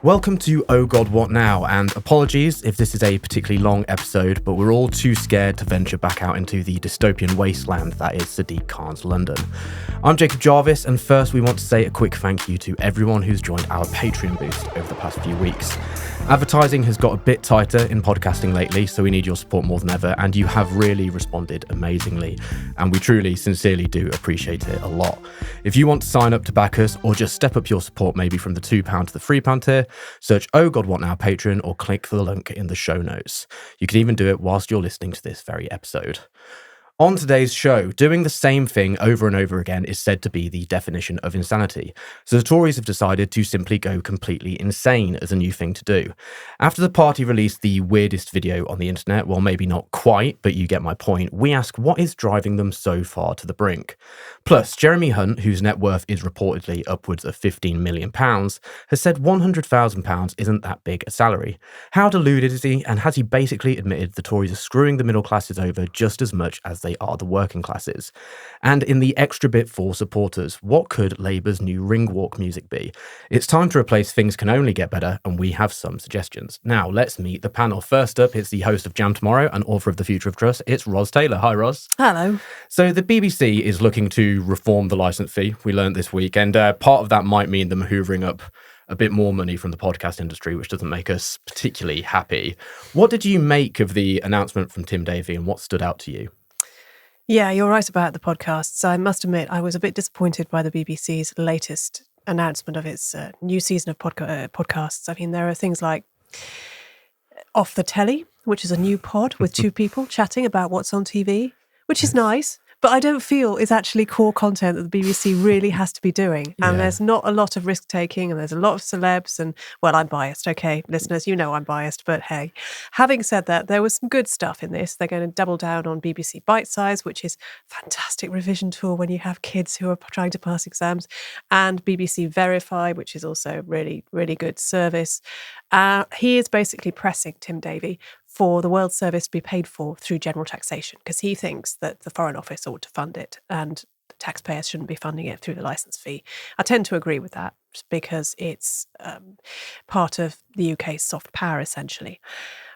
Welcome to Oh God, What Now? And apologies if this is a particularly long episode, but we're all too scared to venture back out into the dystopian wasteland that is Sadiq Khan's London. I'm Jacob Jarvis, and first we want to say a quick thank you to everyone who's joined our Patreon boost over the past few weeks. Advertising has got a bit tighter in podcasting lately, so we need your support more than ever, and you have really responded amazingly, and we truly, sincerely do appreciate it a lot. If you want to sign up to back us, or just step up your support maybe from the £2 to the £3 tier, search Oh God What Now Patreon or click for the link in the show notes. You can even do it whilst you're listening to this very episode. On today's show, doing the same thing over and over again is said to be the definition of insanity. So the Tories have decided to simply go completely insane as a new thing to do. After the party released the weirdest video on the internet, well, maybe not quite, but you get my point, we ask what is driving them so far to the brink. Plus, Jeremy Hunt, whose net worth is reportedly upwards of £15 million, has said £100,000 isn't that big a salary. How deluded is he, and has he basically admitted the Tories are screwing the middle classes over just as much as they are the working classes? And in the extra bit for supporters, what could Labour's new ring walk music be? It's time to replace Things Can Only Get Better, and we have some suggestions. Now, let's meet the panel. First up, it's the host of Jam Tomorrow and author of The Future of Trust. It's Ros Taylor. Hi, Ros. Hello. So the BBC is looking to reform the licence fee, we learned this week, and part of that might mean them hoovering up a bit more money from the podcast industry, which doesn't make us particularly happy. What did you make of the announcement from Tim Davie, and what stood out to you? Yeah, you're right about the podcasts. I must admit, I was a bit disappointed by the BBC's latest announcement of its new season of podcasts. I mean, there are things like Off the Telly, which is a new pod with two people chatting about what's on TV, which is nice. But I don't feel is actually core content that the BBC really has to be doing. And there's not a lot of risk-taking, and there's a lot of celebs. And, well, I'm biased, okay, listeners, you know I'm biased. But hey, having said that, there was some good stuff in this. They're going to double down on BBC Bite Size, which is a fantastic revision tool when you have kids who are trying to pass exams, and BBC Verify, which is also really, really good service. He is basically pressing Tim Davie for the World Service to be paid for through general taxation, because he thinks that the Foreign Office ought to fund it and the taxpayers shouldn't be funding it through the licence fee. I tend to agree with that because it's part of the UK's soft power, essentially.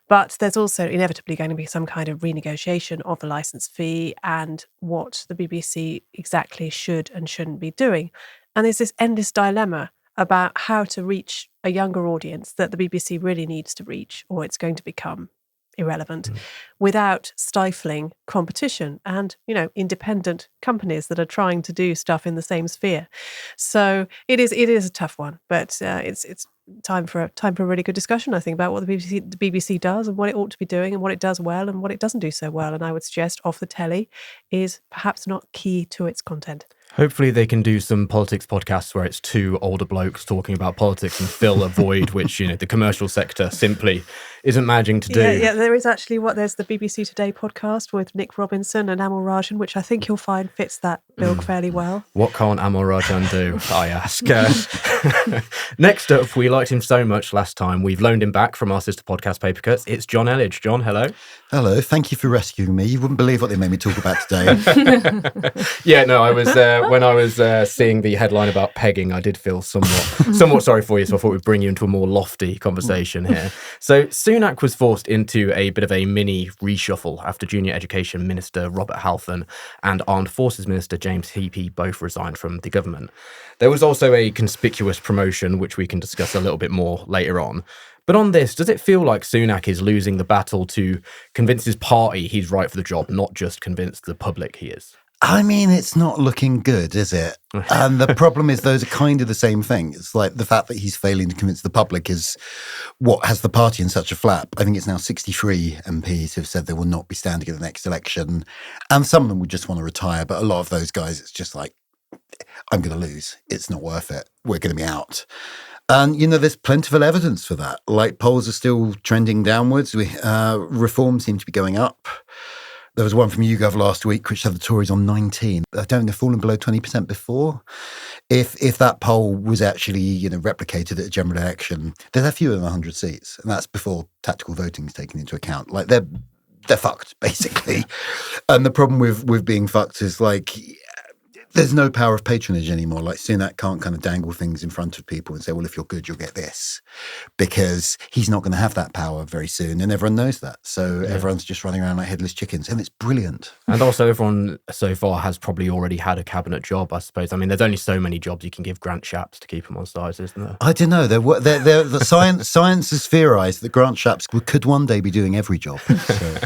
But there's also inevitably going to be some kind of renegotiation of the licence fee and what the BBC exactly should and shouldn't be doing. And there's this endless dilemma about how to reach a younger audience that the BBC really needs to reach, or it's going to become irrelevant, without stifling competition and, you know, independent companies that are trying to do stuff in the same sphere. So it is a tough one, but it's time for a really good discussion, I think, about what the BBC does and what it ought to be doing and what it does well and what it doesn't do so well. And I would suggest Off the Telly is perhaps not key to its content. Hopefully they can do some politics podcasts where it's two older blokes talking about politics and fill a void which, you know, the commercial sector simply isn't managing to do. Yeah, there is actually there's the BBC Today podcast with Nick Robinson and Amal Rajan, which I think you'll find fits that bill fairly well. What can't Amal Rajan do, I ask? Next up, we liked him so much last time, we've loaned him back from our sister podcast Papercuts. It's Jonn Elledge. Jonn, hello. Hello, thank you for rescuing me. You wouldn't believe what they made me talk about today. Yeah, no, I was when I was seeing the headline about pegging, I did feel somewhat sorry for you, so I thought we'd bring you into a more lofty conversation here. So Sunak was forced into a bit of a mini reshuffle after Junior Education Minister Robert Halfon and Armed Forces Minister James Heappey both resigned from the government. There was also a conspicuous promotion, which we can discuss a little bit more later on. But on this, does it feel like Sunak is losing the battle to convince his party he's right for the job, not just convince the public he is? I mean, it's not looking good, is it? And the problem is those are kind of the same thing. It's like the fact that he's failing to convince the public is what has the party in such a flap. I think it's now 63 MPs who've said they will not be standing in the next election. And some of them would just want to retire. But a lot of those guys, it's just like, I'm going to lose. It's not worth it. We're going to be out. And, you know, there's plentiful evidence for that. Like, polls are still trending downwards. Reforms seem to be going up. There was one from YouGov last week which had the Tories on 19. I don't think they've fallen below 20% before. If that poll was actually, you know, replicated at a general election, they'd have fewer than 100 seats. And that's before tactical voting is taken into account. Like, they're fucked, basically. And the problem with being fucked is, like, there's no power of patronage anymore. Like Sunak can't kind of dangle things in front of people and say, well, if you're good, you'll get this, because he's not going to have that power very soon. And everyone knows that. So everyone's just running around like headless chickens, and it's brilliant. And also everyone so far has probably already had a cabinet job, I suppose. I mean, there's only so many jobs you can give Grant Shapps to keep him on side, isn't there? I don't know. The science has theorised that Grant Shapps could one day be doing every job. So.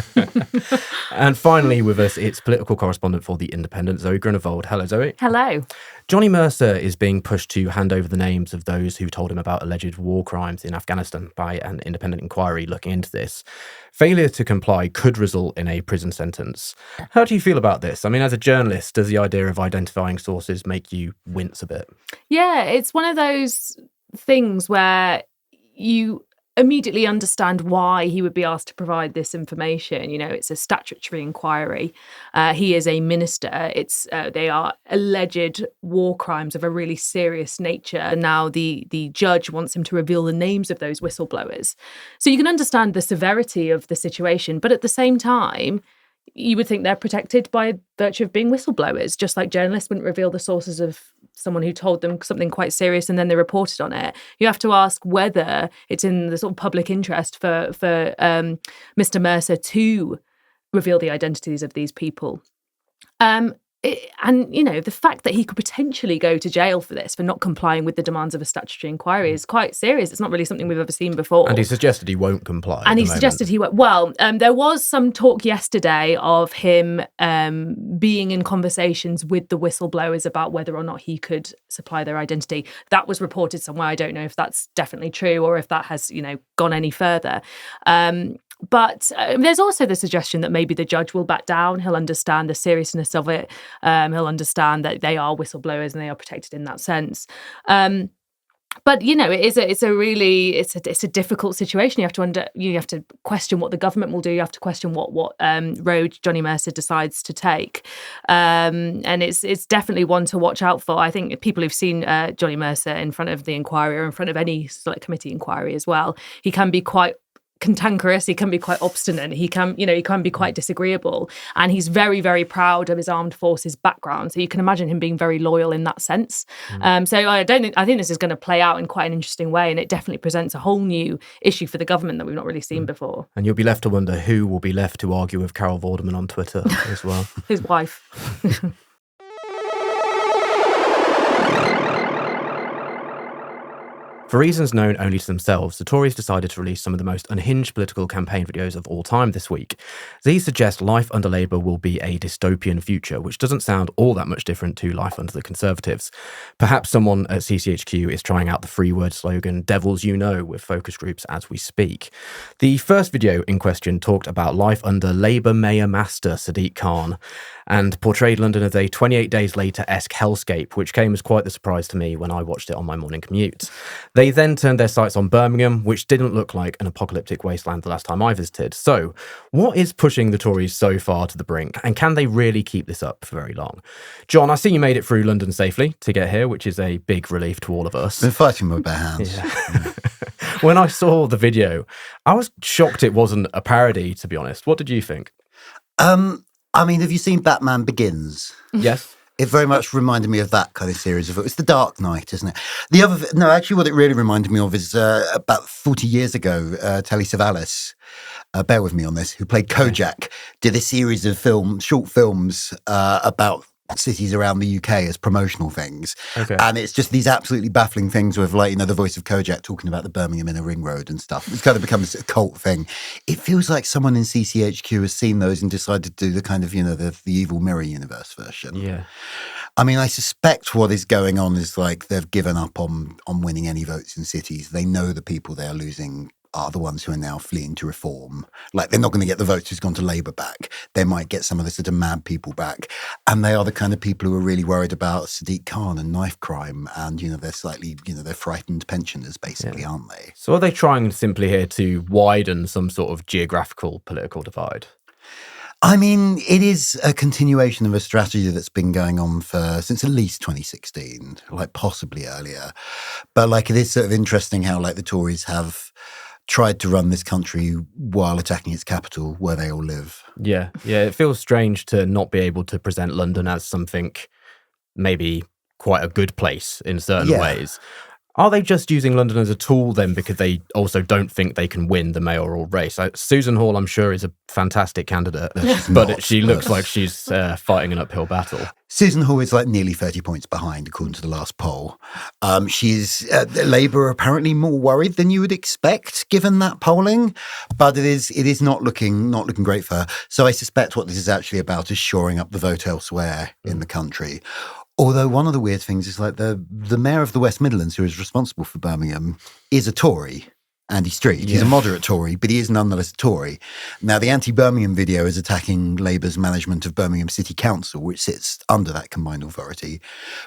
And finally with us, it's political correspondent for The Independent, Zoë Grünewald. Hello, Zoe. Hello. Johnny Mercer is being pushed to hand over the names of those who told him about alleged war crimes in Afghanistan by an independent inquiry looking into this. Failure to comply could result in a prison sentence. How do you feel about this? I mean, as a journalist, does the idea of identifying sources make you wince a bit? Yeah, it's one of those things where you immediately understand why he would be asked to provide this information. You know, it's a statutory inquiry. He is a minister. They are alleged war crimes of a really serious nature. And now the judge wants him to reveal the names of those whistleblowers. So you can understand the severity of the situation, but at the same time, you would think they're protected by virtue of being whistleblowers, just like journalists wouldn't reveal the sources of someone who told them something quite serious and then they reported on it. You have to ask whether it's in the sort of public interest for Mr. Mercer to reveal the identities of these people. And, you know, the fact that he could potentially go to jail for this, for not complying with the demands of a statutory inquiry, is quite serious. It's not really something we've ever seen before. And he suggested he won't comply. And he suggested he won't. Well, there was some talk yesterday of him being in conversations with the whistleblowers about whether or not he could supply their identity. That was reported somewhere. I don't know if that's definitely true or if that has, you know, gone any further. But there's also the suggestion that maybe the judge will back down. He'll understand the seriousness of it. He'll understand that they are whistleblowers and they are protected in that sense. But you know, it's a difficult situation. You have to question what the government will do. You have to question what road Johnny Mercer decides to take, and it's definitely one to watch out for. I think people who've seen Johnny Mercer in front of the inquiry or in front of any select committee inquiry as well, he can be quite cantankerous, he can be quite obstinate, he can be quite disagreeable, and he's very, very proud of his armed forces background, so you can imagine him being very loyal in that sense. So I think this is going to play out in quite an interesting way, and it definitely presents a whole new issue for the government that we've not really seen before. And you'll be left to wonder who will be left to argue with Carol Vorderman on Twitter as well. His wife. For reasons known only to themselves, the Tories decided to release some of the most unhinged political campaign videos of all time this week. These suggest life under Labour will be a dystopian future, which doesn't sound all that much different to life under the Conservatives. Perhaps someone at CCHQ is trying out the free-word slogan, Devils You Know, with focus groups as we speak. The first video in question talked about life under Labour Mayor Master Sadiq Khan and portrayed London as a 28 Days Later-esque hellscape, which came as quite the surprise to me when I watched it on my morning commute. They then turned their sights on Birmingham, which didn't look like an apocalyptic wasteland the last time I visited. So, what is pushing the Tories so far to the brink, and can they really keep this up for very long? John, I see you made it through London safely to get here, which is a big relief to all of us. Been fighting with bare hands. Yeah. When I saw the video, I was shocked it wasn't a parody, to be honest. What did you think? I mean, have you seen Batman Begins? Yes. It very much reminded me of that kind of series of it. It's The Dark Knight, isn't it? Actually, what it really reminded me of is about 40 years ago, Telly Savalas, bear with me on this, who played Kojak, did a series of short films about cities around the UK as promotional things. Okay. And it's just these absolutely baffling things with, like, you know, the voice of Kojak talking about the Birmingham Inner Ring Road and stuff. It's kind of become a cult thing. It feels like someone in CCHQ has seen those and decided to do the kind of, you know, the Evil Mirror Universe version. Yeah. I mean, I suspect what is going on is, like, they've given up on winning any votes in cities. They know the people they are losing are the ones who are now fleeing to reform. Like, they're not going to get the votes who's gone to Labour back. They might get some of the sort of mad people back. And they are the kind of people who are really worried about Sadiq Khan and knife crime. And, you know, they're slightly, you know, they're frightened pensioners, basically, aren't they? So are they trying simply here to widen some sort of geographical political divide? I mean, it is a continuation of a strategy that's been going on since at least 2016, like possibly earlier. But, like, it is sort of interesting how, like, the Tories have tried to run this country while attacking its capital, where they all live. Yeah. It feels strange to not be able to present London as something maybe quite a good place in certain ways. Are they just using London as a tool then because they also don't think they can win the mayoral race? Susan Hall, I'm sure, is a fantastic candidate, but she looks like she's fighting an uphill battle. Susan Hall is like nearly 30 points behind, according to the last poll. Labour are apparently more worried than you would expect, given that polling, but it is not looking great for her. So I suspect what this is actually about is shoring up the vote elsewhere in the country. Although one of the weird things is like the mayor of the West Midlands, who is responsible for Birmingham, is a Tory, Andy Street. He's a moderate Tory, but he is nonetheless a Tory. Now, the anti-Birmingham video is attacking Labour's management of Birmingham City Council, which sits under that combined authority.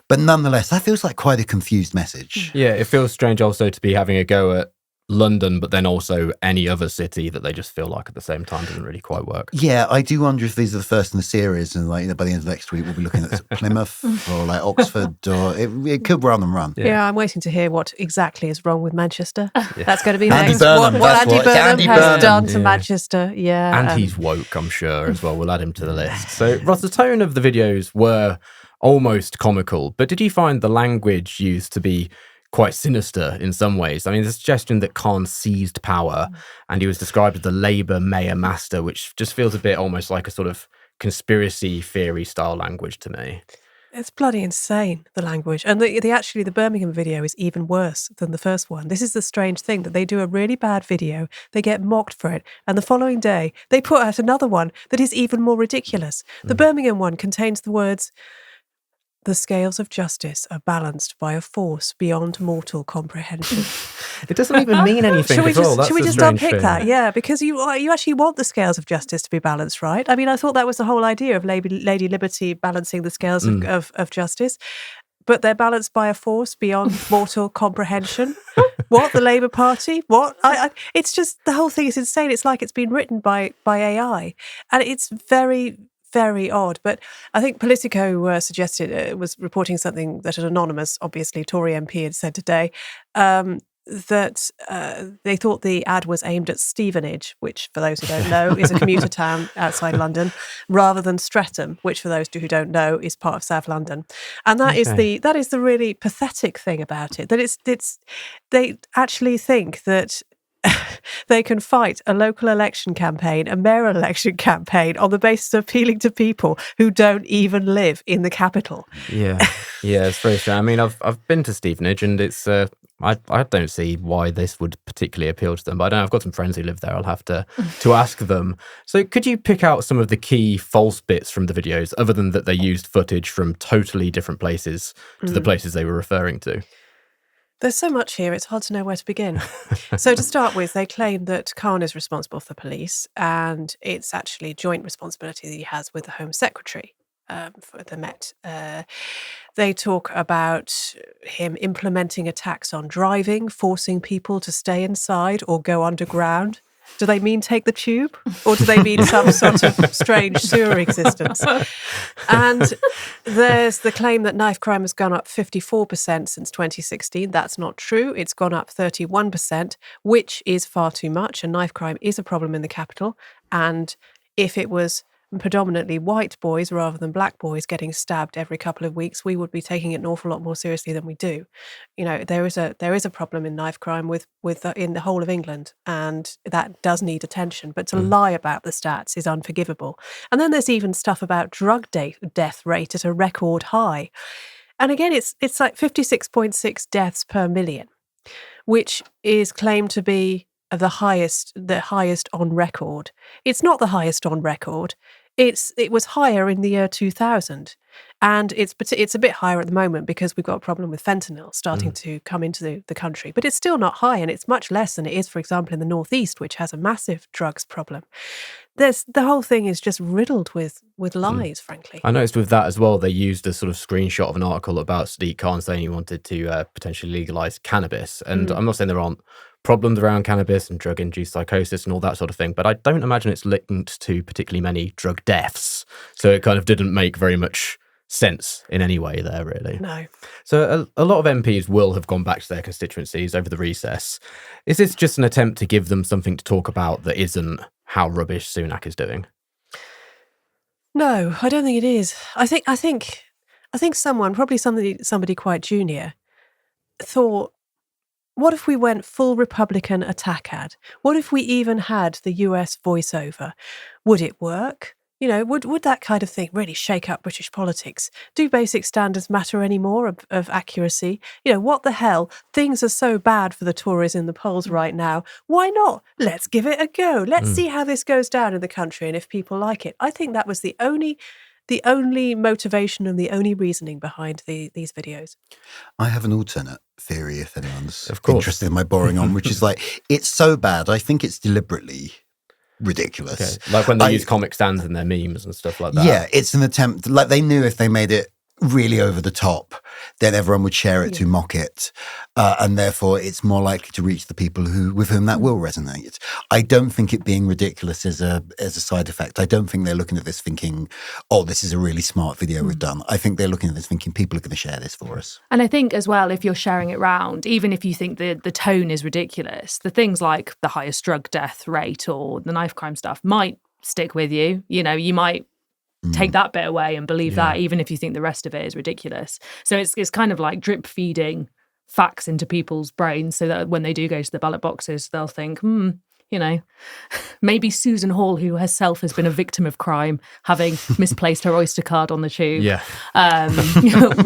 But nonetheless, that feels like quite a confused message. Yeah, it feels strange also to be having a go at London, but then also any other city that they just feel like at the same time doesn't really quite work. Yeah, I do wonder if these are the first in the series, and like by the end of next week we'll be looking at Plymouth or like Oxford, or it could run and run. Yeah, I'm waiting to hear what exactly is wrong with Manchester. That's going to be Andy next. Burnham, What Andy Burnham has done to Yeah. Manchester. Yeah, And he's woke, I'm sure, as well. We'll add him to the list. So, Ross, the tone of the videos were almost comical, but did you find the language used to be quite sinister in some ways? I mean, the suggestion that Khan seized power and he was described as the Labour mayor master, which just feels a bit almost like a sort of conspiracy theory style language to me. It's bloody insane, the language. And the Birmingham video is even worse than the first one. This is the strange thing, that they do a really bad video, they get mocked for it, and the following day they put out another one that is even more ridiculous. The Birmingham one contains the words, "The scales of justice are balanced by a force beyond mortal comprehension." It doesn't even mean anything Should we at all. That's should we the just strange unpick thing. that? Yeah, because you actually want the scales of justice to be balanced, right? I mean, I thought that was the whole idea of Lady Liberty balancing the scales of justice. But they're balanced by a force beyond mortal comprehension. What? The Labour Party? What? It's just, the whole thing is insane. It's like it's been written by AI. And it's very, very odd. But I think Politico suggested, was reporting something that an anonymous, obviously Tory MP had said today, that they thought the ad was aimed at Stevenage, which, for those who don't know, is a commuter town outside London, rather than Streatham, which, for those who don't know, is part of South London. And that is the really pathetic thing about it, that it's they actually think that they can fight a local election campaign, a mayoral election campaign, on the basis of appealing to people who don't even live in the capital. Yeah, it's very strange. I mean, I've been to Stevenage, and it's I don't see why this would particularly appeal to them. But I don't know, I've got some friends who live there. I'll have to ask them. So could you pick out some of the key false bits from the videos, other than that they used footage from totally different places to the places they were referring to? There's so much here, it's hard to know where to begin. So to start with, they claim that Khan is responsible for police, and it's actually joint responsibility that he has with the Home Secretary for the Met. They talk about him implementing a tax on driving, forcing people to stay inside or go underground. Do they mean take the tube? Or do they mean some sort of strange sewer existence? And there's the claim that knife crime has gone up 54% since 2016. That's not true. It's gone up 31%, which is far too much. And knife crime is a problem in the capital. And if it was predominantly white boys rather than black boys getting stabbed every couple of weeks, we would be taking it an awful lot more seriously than we do. You know, there is a problem in knife crime with in the whole of England, and that does need attention. But to lie about the stats is unforgivable. And then there's even stuff about drug death rate at a record high. And again, it's like 56.6 deaths per million, which is claimed to be the highest on record. It's not the highest on record. It was higher in the year 2000, and it's a bit higher at the moment because we've got a problem with fentanyl starting to come into the country. But it's still not high, and it's much less than it is, for example, in the Northeast, which has a massive drugs problem. The whole thing is just riddled with lies, frankly. I noticed with that as well, they used a sort of screenshot of an article about Sadiq Khan saying he wanted to potentially legalise cannabis. And I'm not saying there aren't problems around cannabis and drug-induced psychosis and all that sort of thing, but I don't imagine it's linked to particularly many drug deaths. So it kind of didn't make very much sense in any way there, really. No. So a lot of MPs will have gone back to their constituencies over the recess. Is this just an attempt to give them something to talk about that isn't how rubbish Sunak is doing? No, I don't think it is. I think I think somebody quite junior, thought, what if we went full Republican attack ad? What if we even had the US voiceover? Would it work? Would that kind of thing really shake up British politics? Do basic standards matter anymore of accuracy? What the hell? Things are so bad for the Tories in the polls right now. Why not? Let's give it a go. Let's see how this goes down in the country and if people like it. I think that was the only motivation and the only reasoning behind these videos. I have an alternate theory, if anyone's interested in my boring on, which is like, it's so bad, I think it's deliberately ridiculous. Okay. Like when they use comic stands in their memes and stuff like that. Yeah, it's an attempt, like they knew if they made it really over the top, then everyone would share it to mock it. And therefore it's more likely to reach the people with whom that will resonate. I don't think it being ridiculous is a side effect. I don't think they're looking at this thinking, oh, this is a really smart video we've done. I think they're looking at this thinking people are going to share this for us. And I think as well, if you're sharing it round, even if you think the tone is ridiculous, the things like the highest drug death rate or the knife crime stuff might stick with you. You might take that bit away and believe that, even if you think the rest of it is ridiculous. So it's kind of like drip feeding facts into people's brains so that when they do go to the ballot boxes, they'll think, maybe Susan Hall, who herself has been a victim of crime, having misplaced her Oyster card on the tube,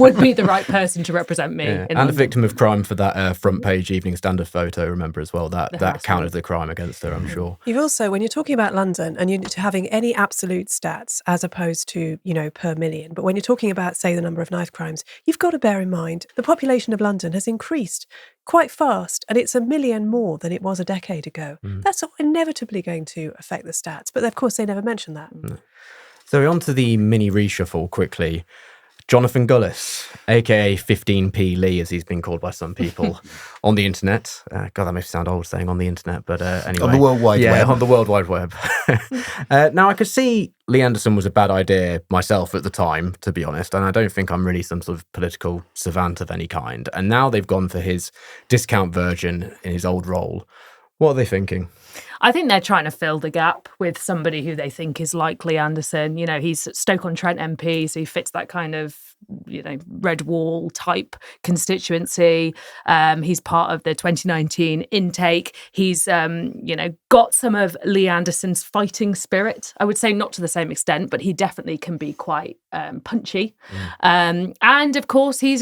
would be the right person to represent me. Yeah. And a victim of crime for that front page Evening Standard photo, remember as well, that counted the crime against her, I'm sure. You've also, when you're talking about London and you're having any absolute stats as opposed to, per million, but when you're talking about, say, the number of knife crimes, you've got to bear in mind the population of London has increased quite fast, and it's 1 million more than it was a decade ago. That's inevitably going to affect the stats, but of course they never mention that. So we're on to the mini reshuffle quickly. Jonathan Gullis, aka 15p Lee, as he's been called by some people on the internet. God, that makes me sound old saying on the internet, but anyway. On the World Wide Web. Yeah, on the World Wide Web. Now, I could see Lee Anderson was a bad idea myself at the time, to be honest, and I don't think I'm really some sort of political savant of any kind. And now they've gone for his discount version in his old role. What are they thinking? I think they're trying to fill the gap with somebody who they think is like Lee Anderson. He's Stoke-on-Trent MP, so he fits that kind of, red wall type constituency. He's part of the 2019 intake. He's, got some of Lee Anderson's fighting spirit. I would say not to the same extent, but he definitely can be quite punchy. And of course, he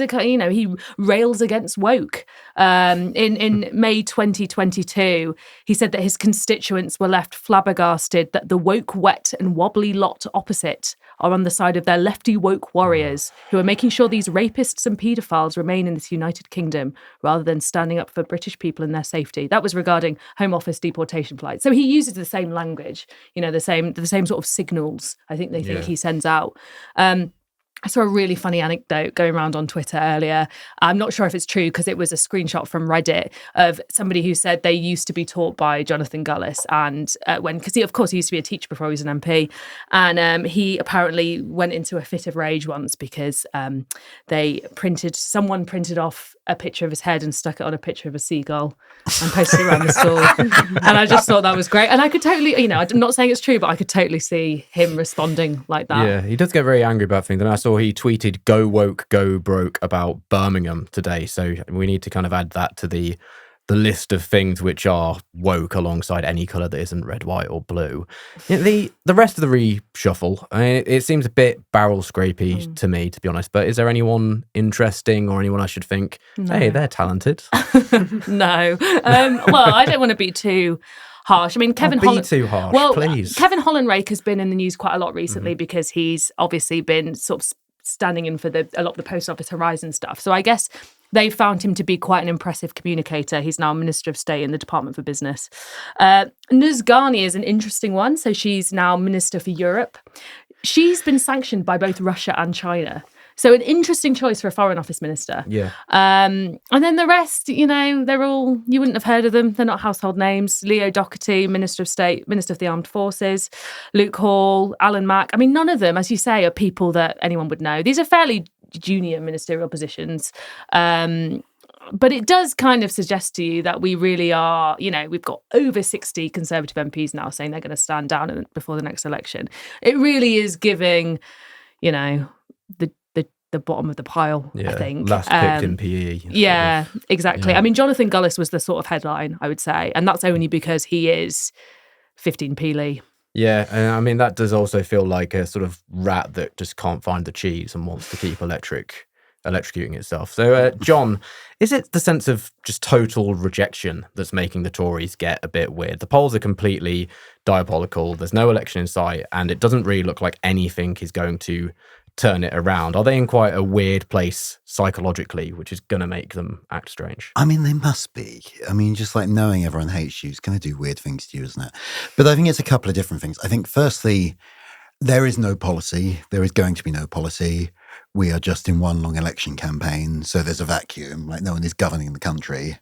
rails against woke. In May 2022, he said that his constituents were left flabbergasted that the woke, wet and wobbly lot opposite are on the side of their lefty woke warriors who are making sure these rapists and paedophiles remain in this United Kingdom rather than standing up for British people and their safety. That was regarding Home Office deportation flights. So he uses the same language, the same sort of signals I think they think he sends out. I saw a really funny anecdote going around on Twitter earlier. I'm not sure if it's true because it was a screenshot from Reddit of somebody who said they used to be taught by Jonathan Gullis, and because he used to be a teacher before he was an MP, and he apparently went into a fit of rage once because someone printed off a picture of his head and stuck it on a picture of a seagull and posted it around the school. And I just thought that was great. And I could totally, I'm not saying it's true, but I could totally see him responding like that. Yeah, he does get very angry about things. And I saw he tweeted, "Go woke, go broke" about Birmingham today. So we need to kind of add that to the list of things which are woke alongside any colour that isn't red, white or blue. The rest of the reshuffle, I mean, it seems a bit barrel scrapey to me, to be honest. But is there anyone interesting or anyone I should think, hey, they're talented? No. Well, I don't want to be too harsh. I mean, Kevin Holland. Be too harsh, please. Kevin Holland-Rake has been in the news quite a lot recently because he's obviously been sort of standing in for a lot of the Post Office Horizon stuff. So I guess they found him to be quite an impressive communicator. He's now Minister of State in the Department for Business. Nuz Ghani is an interesting one. So she's now Minister for Europe. She's been sanctioned by both Russia and China. So an interesting choice for a Foreign Office Minister. Yeah. And then the rest, they're all, you wouldn't have heard of them. They're not household names. Leo Doherty, Minister of State, Minister of the Armed Forces. Luke Hall, Alan Mack. I mean, none of them, as you say, are people that anyone would know. These are fairly junior ministerial positions. But it does kind of suggest to you that we really are, we've got over 60 Conservative MPs now saying they're going to stand down before the next election. It really is giving, the the bottom of the pile, I think. Last picked in PE. Yeah, exactly. Yeah. I mean, Jonathan Gullis was the sort of headline, I would say. And that's only because he is 15 Peely. Yeah, and I mean, that does also feel like a sort of rat that just can't find the cheese and wants to keep electrocuting itself. So, John, is it the sense of just total rejection that's making the Tories get a bit weird? The polls are completely diabolical. There's no election in sight, and it doesn't really look like anything is going to turn it around. Are they in quite a weird place psychologically, which is going to make them act strange? I mean, they must be. I mean, just like knowing everyone hates you is going to do weird things to you, isn't it? But I think it's a couple of different things. I think, firstly, there is no policy. There is going to be no policy. We are just in one long election campaign, so there's a vacuum, like no one is governing the country.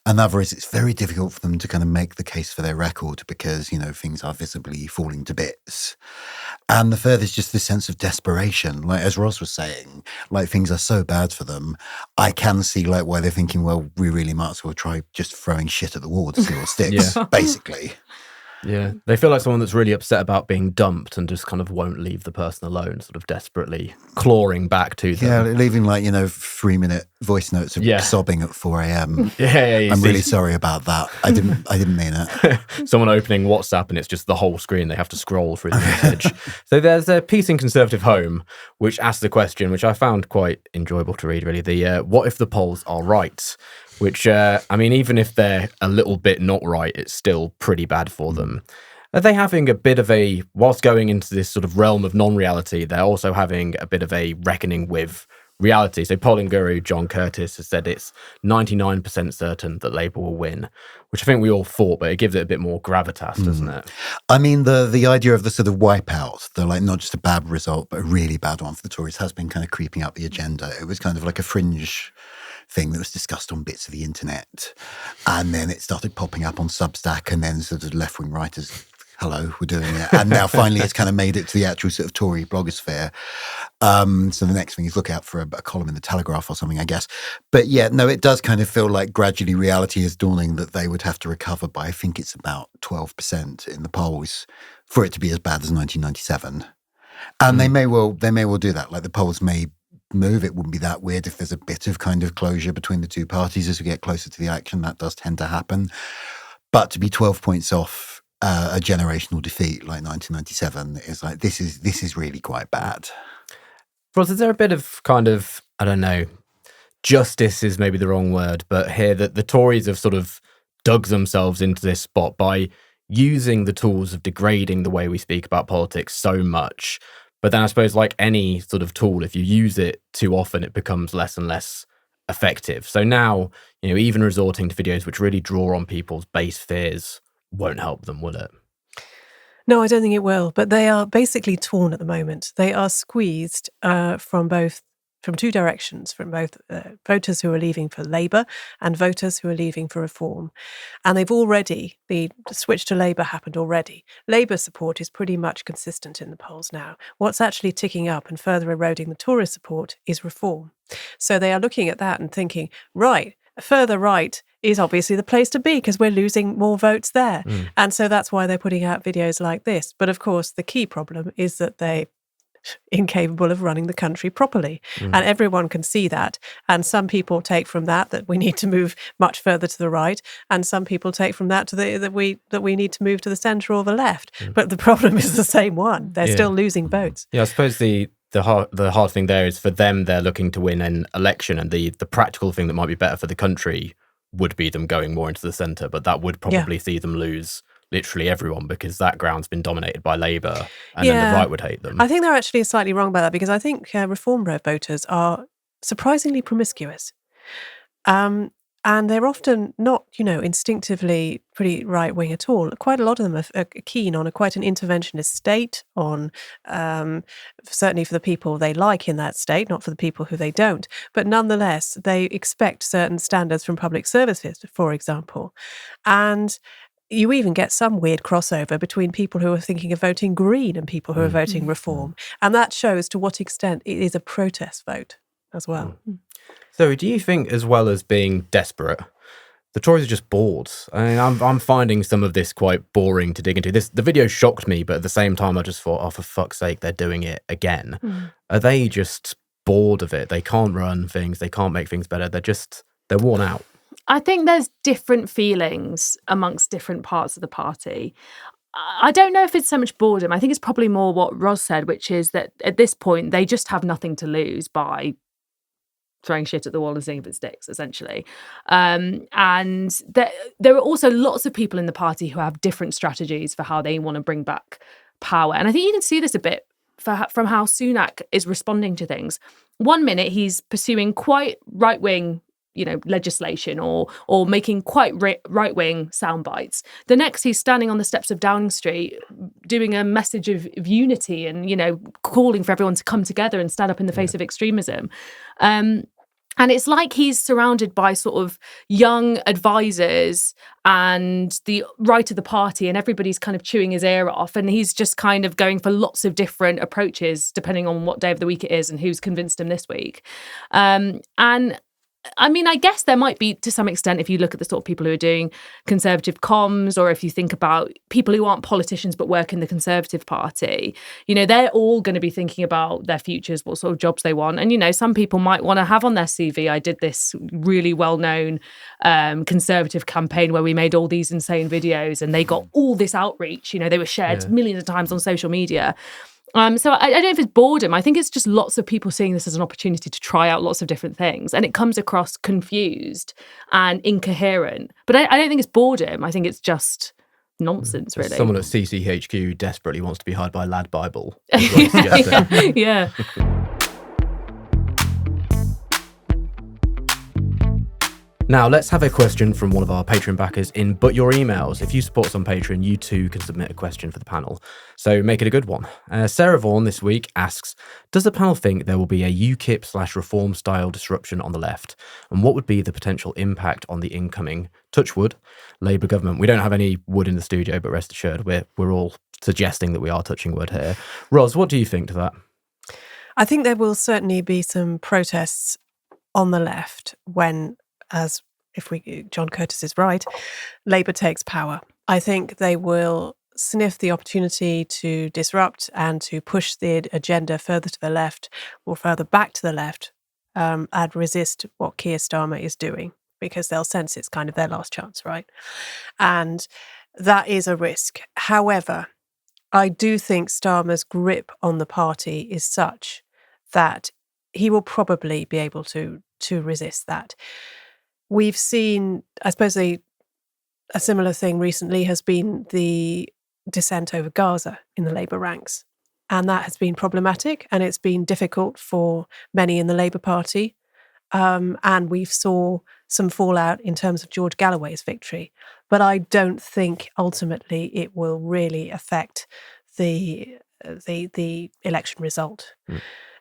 Another is it's very difficult for them to kind of make the case for their record because, you know, things are visibly falling to bits. And the third is just this sense of desperation. Like, as Ros was saying, like things are so bad for them. I can see like why they're thinking, well, we really might as well try just throwing shit at the wall to see what sticks, basically. Yeah, they feel like someone that's really upset about being dumped and just kind of won't leave the person alone, sort of desperately clawing back to them. Yeah, leaving like, 3-minute voice notes of sobbing at 4 a.m. I'm really sorry about that. I didn't mean it. Someone opening WhatsApp and it's just the whole screen. They have to scroll through the message. So there's a piece in Conservative Home which asks the question, which I found quite enjoyable to read, really. The what if the polls are right? Which, I mean, even if they're a little bit not right, it's still pretty bad for them. Are they having a bit of whilst going into this sort of realm of non-reality, they're also having a bit of a reckoning with reality. So polling guru John Curtis has said it's 99% certain that Labour will win, which I think we all thought, but it gives it a bit more gravitas, doesn't it? I mean, the idea of the sort of wipeout, the like not just a bad result, but a really bad one for the Tories has been kind of creeping up the agenda. It was kind of like a fringe thing that was discussed on bits of the internet, and then it started popping up on Substack, and then sort of left-wing writers, hello, we're doing it, and now finally it's kind of made it to the actual sort of Tory blogosphere. So the next thing is look out for a column in the Telegraph or something, I guess. But yeah, no, it does kind of feel like gradually reality is dawning that they would have to recover by, I think it's about 12% in the polls for it to be as bad as 1997, and they may well do that. Like the polls may move. It wouldn't be that weird if there's a bit of kind of closure between the two parties as we get closer to the election. That does tend to happen. But to be 12 points off a generational defeat like 1997 is like, this is really quite bad. Ross, is there a bit of kind of, I don't know, justice is maybe the wrong word, but here that the Tories have sort of dug themselves into this spot by using the tools of degrading the way we speak about politics so much. But then I suppose like any sort of tool, if you use it too often, it becomes less and less effective. So now, even resorting to videos which really draw on people's base fears won't help them, will it? No, I don't think it will. But they are basically torn at the moment. They are squeezed from two directions, from both voters who are leaving for Labour and voters who are leaving for Reform. And the switch to Labour happened already. Labour support is pretty much consistent in the polls now. What's actually ticking up and further eroding the Tory support is Reform. So they are looking at that and thinking, right, further right is obviously the place to be because we're losing more votes there. And so that's why they're putting out videos like this. But of course, the key problem is that they're incapable of running the country properly. And everyone can see that. And some people take from that we need to move much further to the right. And some people take from that that we need to move to the centre or the left. But the problem is the same one. They're still losing votes. Yeah, I suppose the hard thing there is for them, they're looking to win an election, and the practical thing that might be better for the country would be them going more into the centre, but that would probably see them lose literally everyone because that ground's been dominated by Labour, and then the right would hate them. I think they're actually slightly wrong about that because I think Reform voters are surprisingly promiscuous. And they're often not, instinctively pretty right-wing at all. Quite a lot of them are keen on quite an interventionist state, on certainly for the people they like in that state, not for the people who they don't. But nonetheless, they expect certain standards from public services, for example. And you even get some weird crossover between people who are thinking of voting Green and people who are voting Reform. And that shows to what extent it is a protest vote as well. So do you think, as well as being desperate, the Tories are just bored? I mean, I'm finding some of this quite boring to dig into. The video shocked me, but at the same time, I just thought, oh, for fuck's sake, they're doing it again. Are they just bored of it. They can't run things. They can't make things better. They're worn out. I think there's different feelings amongst different parts of the party. I don't know if it's so much boredom. I think it's probably more what Ros said, which is that at this point, they just have nothing to lose by throwing shit at the wall and seeing if it sticks, essentially. And there are also lots of people in the party who have different strategies for how they want to bring back power. And I think you can see this a bit from how Sunak is responding to things. 1 minute, he's pursuing quite right-wing legislation or making quite right-wing sound bites. The next, he's standing on the steps of Downing Street doing a message of unity and, calling for everyone to come together and stand up in the face of extremism. And it's like he's surrounded by sort of young advisors and the right of the party, and everybody's kind of chewing his ear off. And he's just kind of going for lots of different approaches, depending on what day of the week it is and who's convinced him this week. And I mean, I guess there might be, to some extent, if you look at the sort of people who are doing Conservative comms, or if you think about people who aren't politicians but work in the Conservative Party, they're all going to be thinking about their futures, what sort of jobs they want. And, some people might want to have on their CV, I did this really well-known Conservative campaign where we made all these insane videos and they got all this outreach. They were shared millions of times on social media. So I don't know if it's boredom. I think it's just lots of people seeing this as an opportunity to try out lots of different things. And it comes across confused and incoherent. But I don't think it's boredom. I think it's just nonsense, really. Someone at CCHQ desperately wants to be hired by Lad Bible. Is what he's suggesting. Yeah. Now, let's have a question from one of our Patreon backers in But Your Emails. If you support us on Patreon, you too can submit a question for the panel. So make it a good one. Sarah Vaughan this week asks, does the panel think there will be a UKIP/reform style disruption on the left? And what would be the potential impact on the incoming, touch wood, Labour government? We don't have any wood in the studio, but rest assured, we're all suggesting that we are touching wood here. Ros, what do you think to that? I think there will certainly be some protests on the left when, John Curtis is right, Labour takes power. I think they will sniff the opportunity to disrupt and to push the agenda further to the left or further back to the left and resist what Keir Starmer is doing, because they'll sense it's kind of their last chance, right? And that is a risk. However, I do think Starmer's grip on the party is such that he will probably be able to resist that. We've seen, I suppose, a similar thing recently has been the dissent over Gaza in the Labour ranks. And that has been problematic, and it's been difficult for many in the Labour Party. And we saw some fallout in terms of George Galloway's victory. But I don't think ultimately it will really affect the election result.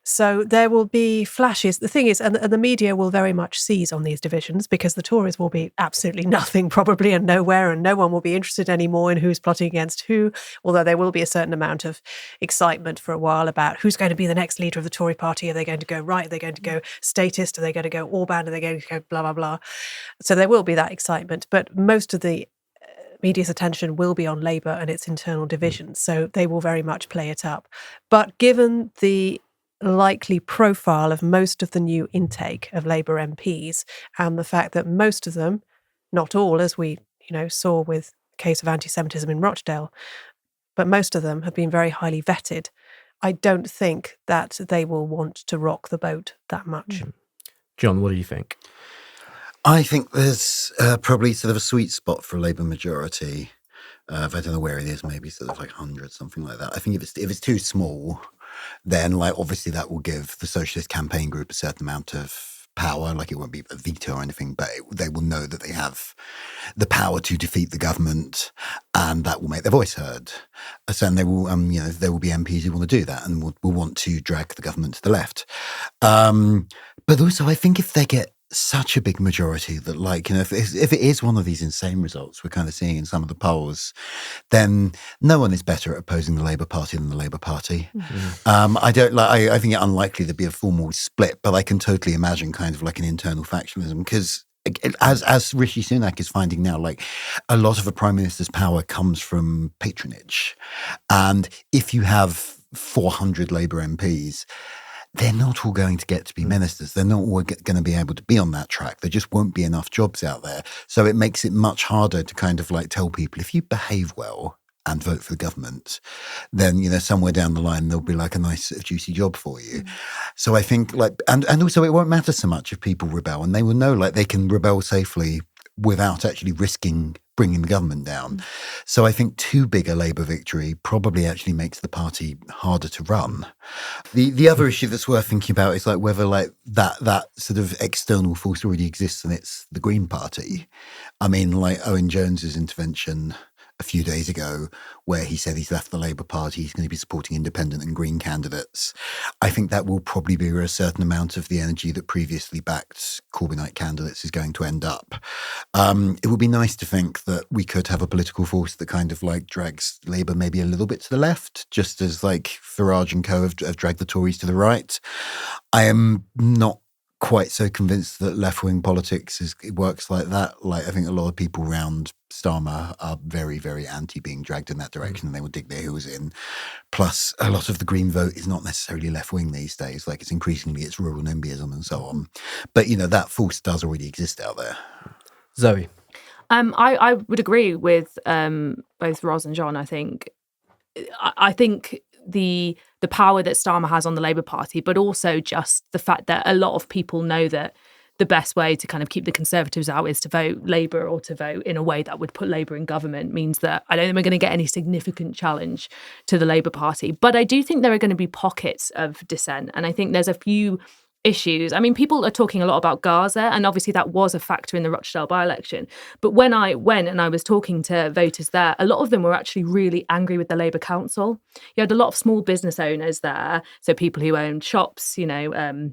So there will be flashes. The thing is, and the media will very much seize on these divisions, because the Tories will be absolutely nothing probably and nowhere, and no one will be interested anymore in who's plotting against who, although there will be a certain amount of excitement for a while about who's going to be the next leader of the Tory party. Are they going to go right? Are they going to go statist? Are they going to go Orban? Are they going to go blah, blah, blah? So there will be that excitement, but most of the media's attention will be on Labour and its internal divisions, so they will very much play it up. But given the likely profile of most of the new intake of Labour MPs and the fact that most of them, not all, as we saw with the case of anti-Semitism in Rochdale, but most of them have been very highly vetted, I don't think that they will want to rock the boat that much. John, what do you think? I think there's probably sort of a sweet spot for a Labour majority. I don't know where it is, maybe sort of like 100, something like that. I think if it's too small, then obviously that will give the Socialist Campaign Group a certain amount of power. It won't be a veto or anything, but they will know that they have the power to defeat the government, and that will make their voice heard. So they will, there will be MPs who want to do that and will want to drag the government to the left. But also, I think if they get such a big majority that, if it is one of these insane results we're kind of seeing in some of the polls, then no one is better at opposing the Labour Party than the Labour Party. I think it unlikely there'd be a formal split, but I can totally imagine kind of like an internal factionalism, because as Rishi Sunak is finding now, a lot of a prime minister's power comes from patronage, and if you have 400 Labour MPs, they're not all going to get to be ministers. They're not all going to be able to be on that track. There just won't be enough jobs out there. So it makes it much harder to kind of like tell people, if you behave well and vote for the government, then, you know, somewhere down the line, there'll be like a nice juicy job for you. So I think like, and also it won't matter so much if people rebel, and they will know like they can rebel safely without actually risking bringing the government down. So I think too big a Labour victory probably actually makes the party harder to run. The other issue that's worth thinking about is like whether like that sort of external force already exists, and it's the Green Party. I mean, like Owen Jones's intervention a few days ago, where he said he's left the Labour Party, he's going to be supporting independent and Green candidates. I think that will probably be where a certain amount of the energy that previously backed Corbynite candidates is going to end up. It would be nice to think that we could have a political force that kind of like drags Labour maybe a little bit to the left, just as like Farage and co have dragged the Tories to the right. I am not quite so convinced that left-wing politics it works like that. Like, I think a lot of people around Starmer are very, very anti being dragged in that direction, and they will dig their heels in. Plus, a lot of the Green vote is not necessarily left-wing these days. Like, it's rural NIMBYism and so on. But, you know, that force does already exist out there. Zoe? I would agree with both Ros and Jonn. I think the power that Starmer has on the Labour Party, but also just the fact that a lot of people know that the best way to kind of keep the Conservatives out is to vote Labour, or to vote in a way that would put Labour in government, means that I don't think we're going to get any significant challenge to the Labour Party. But I do think there are going to be pockets of dissent, and I think there's a few issues. I mean, people are talking a lot about Gaza, and obviously that was a factor in the Rochdale by-election. But when I went and I was talking to voters there, a lot of them were actually really angry with the Labour Council. You had a lot of small business owners there, so people who owned shops, you know,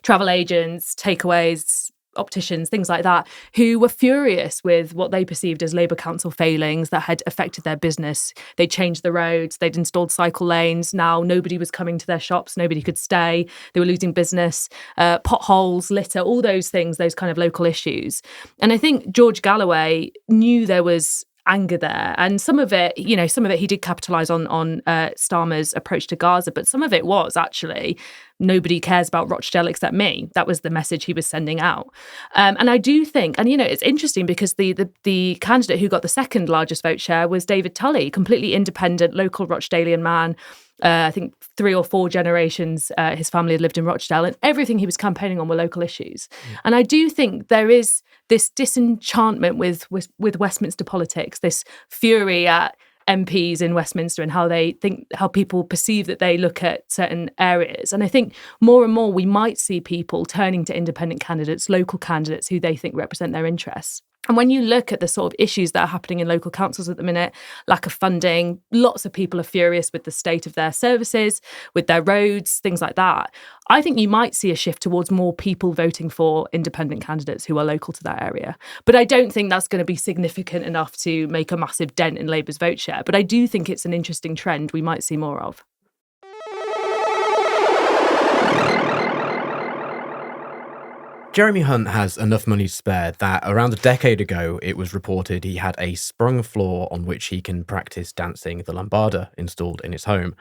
travel agents, takeaways, opticians, things like that, who were furious with what they perceived as Labour Council failings that had affected their business. They changed the roads, they'd installed cycle lanes, now nobody was coming to their shops, nobody could stay, they were losing business, potholes, litter, all those things, those kind of local issues. And I think George Galloway knew there was anger there, and some of it he did capitalise on Starmer's approach to Gaza, but some of it was actually nobody cares about Rochdale except me. That was the message he was sending out. And I do think, and you know, it's interesting because the candidate who got the second largest vote share was David Tully, completely independent, local Rochdalian man. I think 3 or 4 generations his family had lived in Rochdale, and everything he was campaigning on were local issues. And I do think there is this disenchantment with Westminster politics, this fury at MPs in Westminster and how people perceive that they look at certain areas. And I think more and more we might see people turning to independent candidates, local candidates who they think represent their interests. And when you look at the sort of issues that are happening in local councils at the minute, lack of funding, lots of people are furious with the state of their services, with their roads, things like that. I think you might see a shift towards more people voting for independent candidates who are local to that area. But I don't think that's going to be significant enough to make a massive dent in Labour's vote share. But I do think it's an interesting trend we might see more of. Jeremy Hunt has enough money to spare that around a decade ago, it was reported he had a sprung floor on which he can practice dancing the lambada installed in his home.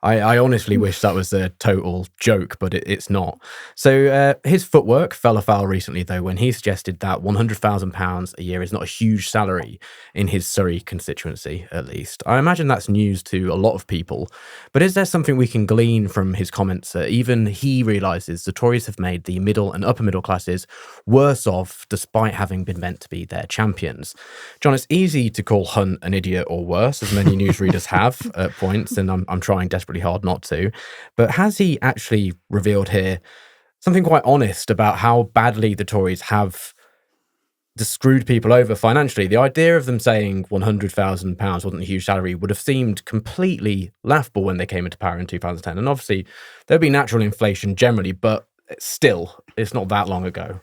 I honestly wish that was a total joke, but it's not. So his footwork fell afoul recently, though, when he suggested that £100,000 a year is not a huge salary in his Surrey constituency, at least. I imagine that's news to a lot of people. But is there something we can glean from his comments that even he realises the Tories have made the middle and upper middle classes worse off despite having been meant to be their champions? Jonn, it's easy to call Hunt an idiot or worse, as many newsreaders have at points, and I'm trying desperately hard not to. But has he actually revealed here something quite honest about how badly the Tories have just screwed people over financially? The idea of them saying £100,000 wasn't a huge salary would have seemed completely laughable when they came into power in 2010. And obviously there'd be natural inflation generally, but still, it's not that long ago.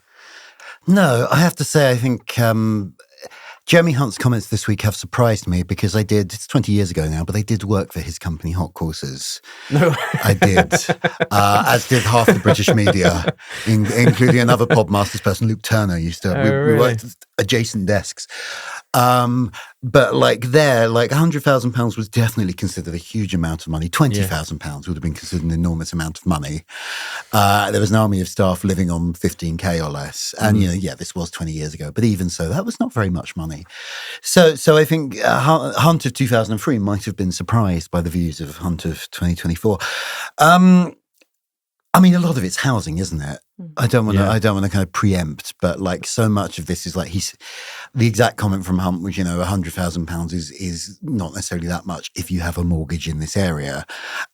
No, I have to say, I think Jeremy Hunt's comments this week have surprised me because it's 20 years ago now, but I did work for his company, Hot Courses. No, I did, as did half the British media, including another Podmasters person, Luke Turner, we worked at adjacent desks. But like there, like £100,000 was definitely considered a huge amount of money. £20,000 would have been considered an enormous amount of money. There was an army of staff living on 15k or less. And, this was 20 years ago. But even so, that was not very much money. So I think Hunt of 2003 might have been surprised by the views of Hunt of 2024. I mean, a lot of it's housing, isn't it? I don't want to kind of preempt, but like so much of this is like the exact comment from Hunt was, £100,000 is not necessarily that much if you have a mortgage in this area.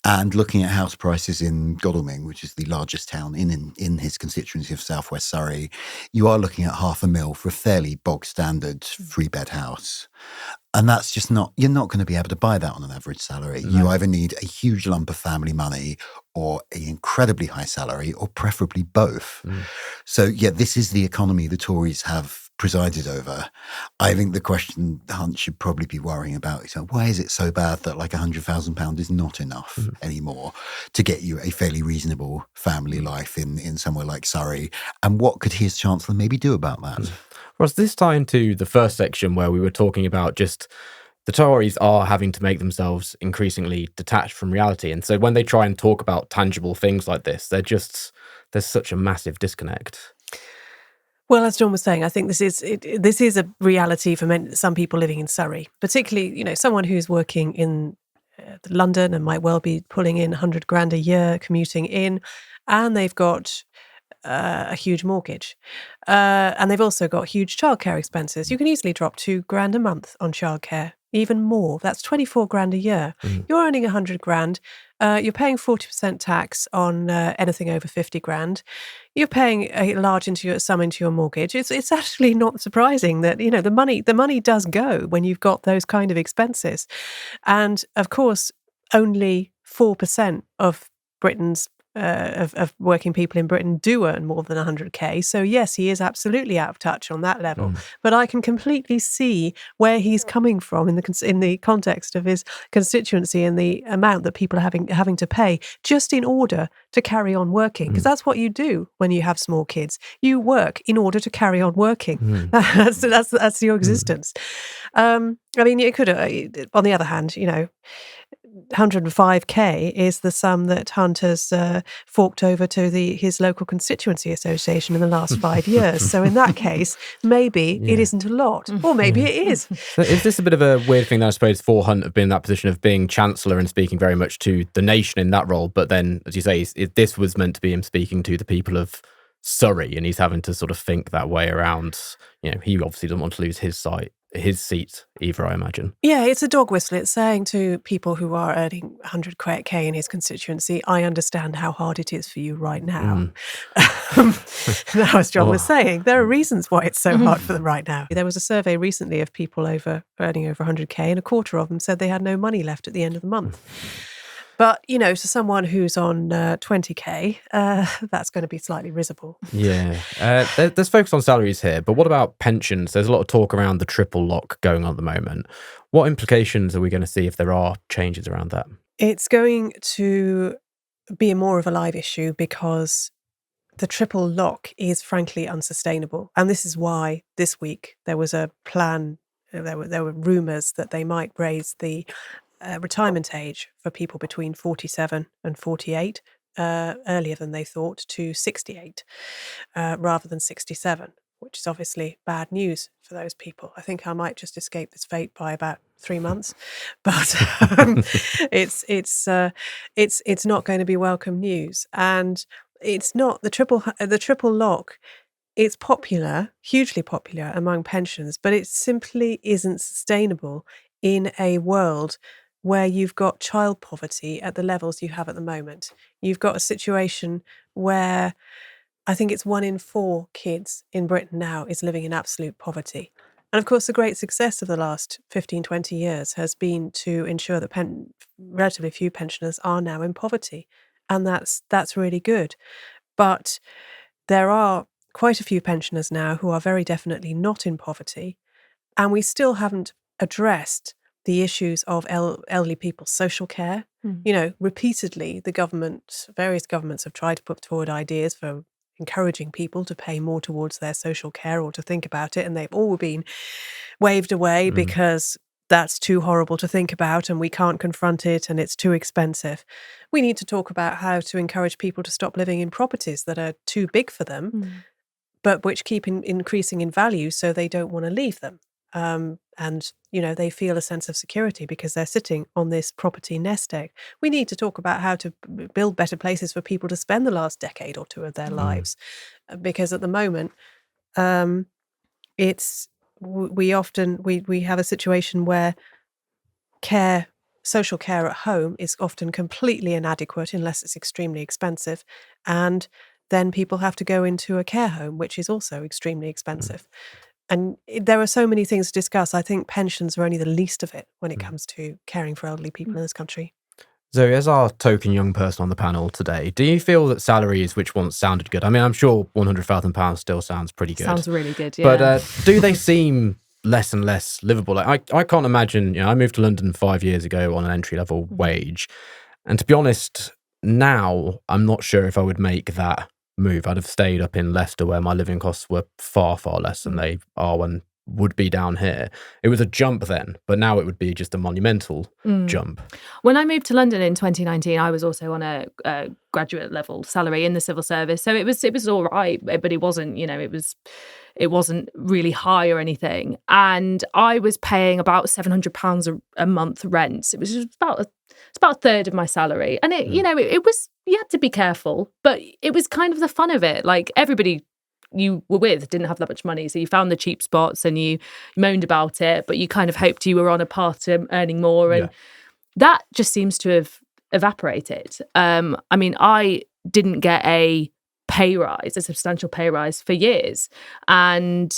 And looking at house prices in Godalming, which is the largest town in his constituency of Southwest Surrey, you are looking at £500,000 for a fairly bog standard 3-bed house. And that's just you're not going to be able to buy that on an average salary. No. You either need a huge lump of family money or an incredibly high salary, or preferably both. So, this is the economy the Tories have presided over. I think the question Hunt should probably be worrying about is, why is it so bad that like £100,000 is not enough anymore to get you a fairly reasonable family life in somewhere like Surrey? And what could his Chancellor maybe do about that? Ross, this tie into the first section where we were talking about just the Tories are having to make themselves increasingly detached from reality. And so when they try and talk about tangible things like this, there's such a massive disconnect. Well, as Jonn was saying, I think this is a reality for some people living in Surrey, particularly, someone who's working in London and might well be pulling in £100,000 a year, commuting in, and they've got a huge mortgage. And they've also got huge childcare expenses. You can easily drop £2,000 a month on childcare, even more. That's £24,000 a year. You're earning £100,000. You're paying 40% tax on anything over £50,000. You're paying a large sum into your mortgage. It's actually not surprising that the money does go when you've got those kind of expenses. And of course, only 4% of Britain's of working people in Britain do earn more than 100k. So yes, he is absolutely out of touch on that level. But I can completely see where he's coming from in the context of his constituency and the amount that people are having to pay just in order to carry on working. Because that's what you do when you have small kids. You work in order to carry on working. That's your existence. I mean, you could, on the other hand, 105k is the sum that Hunt has forked over to his local constituency association in the last 5 years. So in that case, maybe it isn't a lot, or maybe it is. So is this a bit of a weird thing that I suppose for Hunt have been in that position of being Chancellor and speaking very much to the nation in that role, but then, as you say, this was meant to be him speaking to the people of Surrey, and he's having to sort of think that way around, he obviously doesn't want to lose his seat either, I imagine. Yeah, it's a dog whistle. It's saying to people who are earning 100k in his constituency, I understand how hard it is for you right now. Now, as Jonn was saying, there are reasons why it's so hard for them right now. There was a survey recently of people earning over 100k, and a quarter of them said they had no money left at the end of the month. But, to someone who's on 20k, that's going to be slightly risible. Yeah. There's focus on salaries here, but what about pensions? There's a lot of talk around the triple lock going on at the moment. What implications are we going to see if there are changes around that? It's going to be more of a live issue because the triple lock is frankly unsustainable. And this is why this week there was a plan, there were rumours that they might raise the retirement age for people between 47 and 48 earlier than they thought, to 68 rather than 67, which is obviously bad news for those people. I think I might just escape this fate by about 3 months, but it's not going to be welcome news. And it's not the triple lock. It's popular, hugely popular among pensioners, but it simply isn't sustainable in a world where you've got child poverty at the levels you have at the moment. You've got a situation where I think it's 1 in 4 kids in Britain now is living in absolute poverty. And of course, the great success of the last 15, 20 years has been to ensure that relatively few pensioners are now in poverty. And that's really good. But there are quite a few pensioners now who are very definitely not in poverty. And we still haven't addressed the issues of elderly people's social care. Repeatedly, various governments have tried to put forward ideas for encouraging people to pay more towards their social care or to think about it, and they've all been waved away because that's too horrible to think about and we can't confront it and it's too expensive. We need to talk about how to encourage people to stop living in properties that are too big for them, but which keep increasing in value, so they don't want to leave them. And, they feel a sense of security because they're sitting on this property nest egg. We need to talk about how to build better places for people to spend the last decade or two of their lives. Because at the moment, we have a situation where social care at home is often completely inadequate unless it's extremely expensive. And then people have to go into a care home, which is also extremely expensive. And there are so many things to discuss. I think pensions are only the least of it when it comes to caring for elderly people in this country. Zoe, as our token young person on the panel today, do you feel that salaries which once sounded good, I mean, I'm sure £100,000 still sounds pretty good. Sounds really good, yeah. But do they seem less and less livable? Like, I can't imagine, I moved to London 5 years ago on an entry-level wage. And to be honest, now I'm not sure if I would make that move. I'd have stayed up in Leicester where my living costs were far, far less than they are and would be down here. It was a jump then, but now it would be just a monumental jump. When I moved to London in 2019, I was also on a graduate level salary in the civil service, so it was all right, but it wasn't, it wasn't really high or anything. And I was paying about £700 a month rent. It was just about a third of my salary, and it was, you had to be careful, but it was kind of the fun of it. Like, everybody you were with didn't have that much money, so you found the cheap spots and you moaned about it, but you kind of hoped you were on a path to earning more, and that just seems to have evaporated. I mean, I didn't get a substantial pay rise for years, and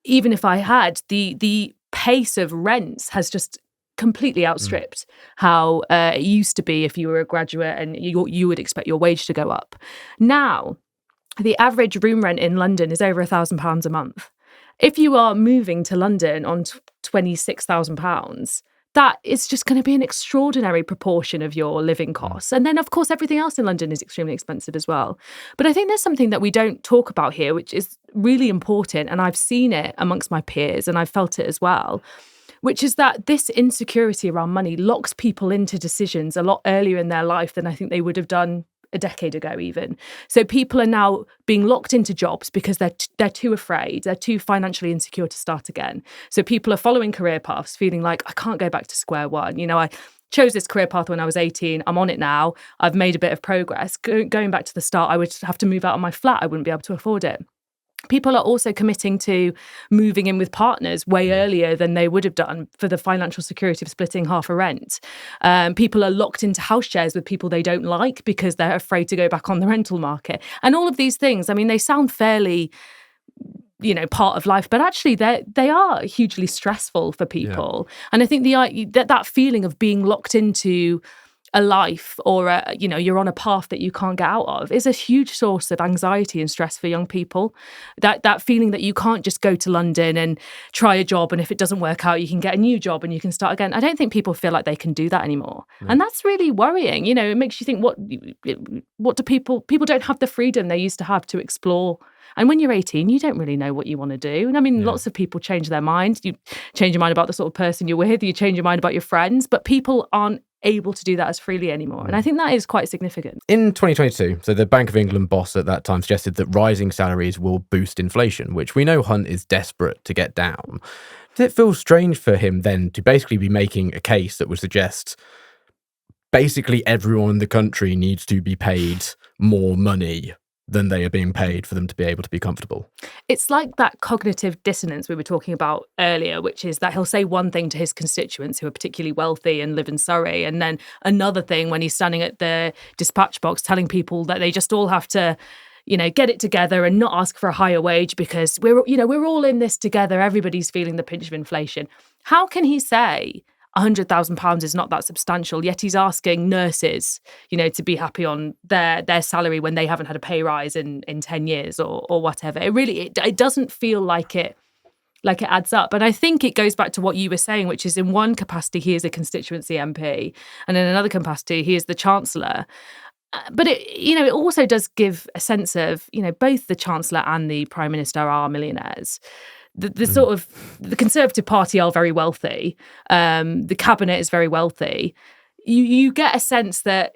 even if I had, the pace of rents has just completely outstripped how it used to be if you were a graduate and you would expect your wage to go up. Now, the average room rent in London is over £1,000 a month. If you are moving to London on £26,000, that is just going to be an extraordinary proportion of your living costs. And then, of course, everything else in London is extremely expensive as well. But I think there's something that we don't talk about here, which is really important. And I've seen it amongst my peers and I've felt it as well, which is that this insecurity around money locks people into decisions a lot earlier in their life than I think they would have done a decade ago even. So people are now being locked into jobs because they're too afraid, they're too financially insecure to start again. So people are following career paths, feeling like, I can't go back to square one. I chose this career path when I was 18, I'm on it now, I've made a bit of progress. Going back to the start, I would have to move out of my flat, I wouldn't be able to afford it. People are also committing to moving in with partners way earlier than they would have done for the financial security of splitting half a rent. People are locked into house shares with people they don't like because they're afraid to go back on the rental market. And all of these things, I mean, they sound fairly, part of life, but actually they are hugely stressful for people. Yeah. And I think that feeling of being locked into a life or you're on a path that you can't get out of is a huge source of anxiety and stress for young people. That feeling that you can't just go to London and try a job, and if it doesn't work out, you can get a new job and you can start again. I don't think people feel like they can do that anymore. No. And that's really worrying. It makes you think, what do people don't have the freedom they used to have to explore. And when you're 18, you don't really know what you want to do. And I mean, lots of people change their minds. You change your mind about the sort of person you're with, you change your mind about your friends, but people aren't able to do that as freely anymore. And I think that is quite significant. In 2022, so the Bank of England boss at that time suggested that rising salaries will boost inflation, which we know Hunt is desperate to get down. Does it feel strange for him then to basically be making a case that would suggest basically everyone in the country needs to be paid more money than they are being paid for them to be able to be comfortable? It's like that cognitive dissonance we were talking about earlier, which is that he'll say one thing to his constituents who are particularly wealthy and live in Surrey, and then another thing when he's standing at the dispatch box telling people that they just all have to, get it together and not ask for a higher wage because we're all in this together. Everybody's feeling the pinch of inflation. How can he say £100,000 is not that substantial, yet he's asking nurses, to be happy on their salary when they haven't had a pay rise in 10 years or whatever? It doesn't feel like it adds up. And I think it goes back to what you were saying, which is in one capacity, he is a constituency MP, and in another capacity, he is the Chancellor. But it also does give a sense of, both the Chancellor and the Prime Minister are millionaires. The sort of the Conservative Party are very wealthy. The cabinet is very wealthy. You get a sense that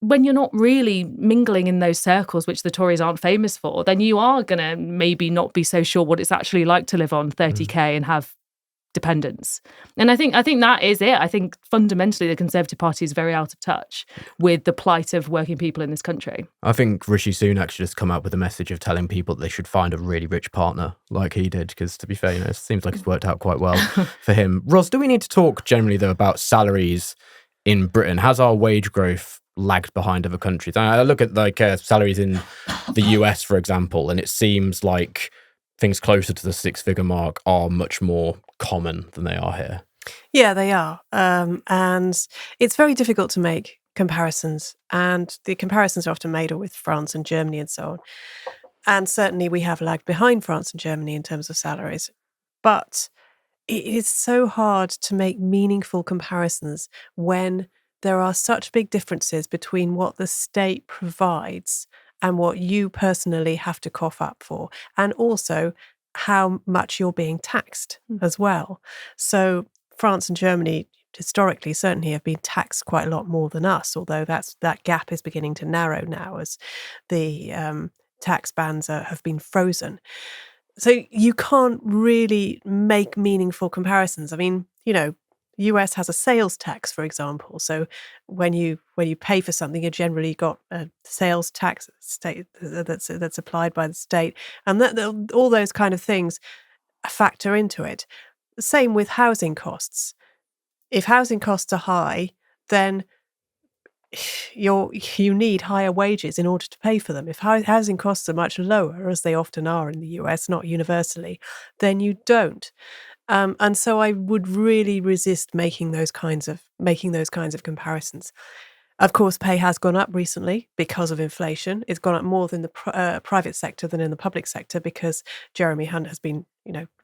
when you're not really mingling in those circles, which the Tories aren't famous for, then you are going to maybe not be so sure what it's actually like to live on 30k and have dependence. And I think that is it. I think fundamentally the Conservative Party is very out of touch with the plight of working people in this country. I think Rishi Sunak should just come out with a message of telling people that they should find a really rich partner like he did, because to be fair, it seems like it's worked out quite well for him. Ros, do we need to talk generally though about salaries in Britain? Has our wage growth lagged behind other countries? I look at salaries in the US, for example, and it seems like things closer to the six-figure mark are much more common than they are here. Yeah, they are. And it's very difficult to make comparisons. And the comparisons are often made with France and Germany and so on. And certainly we have lagged behind France and Germany in terms of salaries. But it is so hard to make meaningful comparisons when there are such big differences between what the state provides and what you personally have to cough up for, and also how much you're being taxed as well. So France and Germany historically certainly have been taxed quite a lot more than us, although that gap is beginning to narrow now as the tax bands have been frozen. So you can't really make meaningful comparisons. I mean, US has a sales tax, for example. So when you pay for something, you generally got a sales tax state that's applied by the state, and that all those kind of things factor into it. The same with housing costs. If housing costs are high, then you need higher wages in order to pay for them. If housing costs are much lower, as they often are in the US, not universally, then you don't. And so I would really resist making those kinds of comparisons. Of course, pay has gone up recently because of inflation. It's gone up more in the private sector than in the public sector because Jeremy Hunt has been,